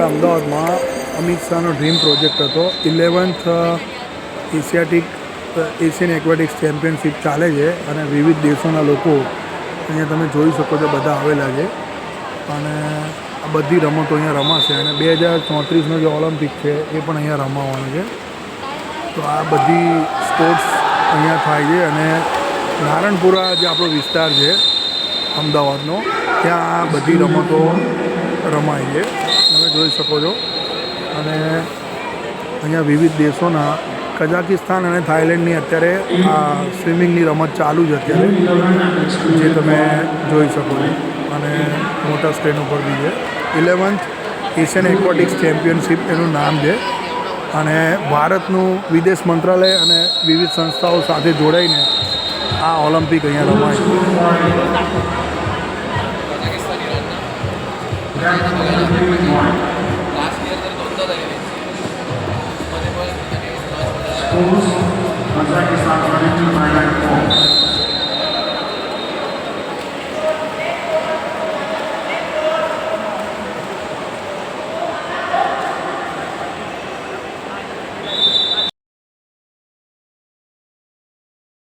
અમદાવાદમાં Amit શાહનો dream project હતો 11th Asian એક્વેટિક્સ championship ચાલે છે અને વિવિધ દેશોના લોકો અહીંયા તમે જોઈ શકો છો બધા આવેલા છે અને આ બધી રમતો અહીંયા રમાશે અને 2034નો જે ઓલિમ્પિક છે એ પણ અહીંયા રમાવાનું છે. તો આ બધી સ્પોર્ટ્સ અહીંયા થાય છે અને નારણપુરા જે આપણો વિસ્તાર છે અમદાવાદનો ત્યાં આ બધી રમતો રમાય છે તમે જોઈ શકો છો. અને અહીંયા વિવિધ દેશોના કઝાકિસ્તાન અને થાઈલેન્ડની અત્યારે આ સ્વિમિંગની રમત ચાલુ છે અત્યારે જે તમે જોઈ શકો છો અને મોટા સ્ક્રીન ઉપર બી છે. 11th એશિયન એક્વેટિક્સ ચેમ્પિયનશિપ એનું નામ છે અને ભારતનું વિદેશ મંત્રાલય અને વિવિધ સંસ્થાઓ સાથે જોડાઈને આ ઓલિમ્પિક અહીંયા રમાય છે. Kazakhstan running to 994.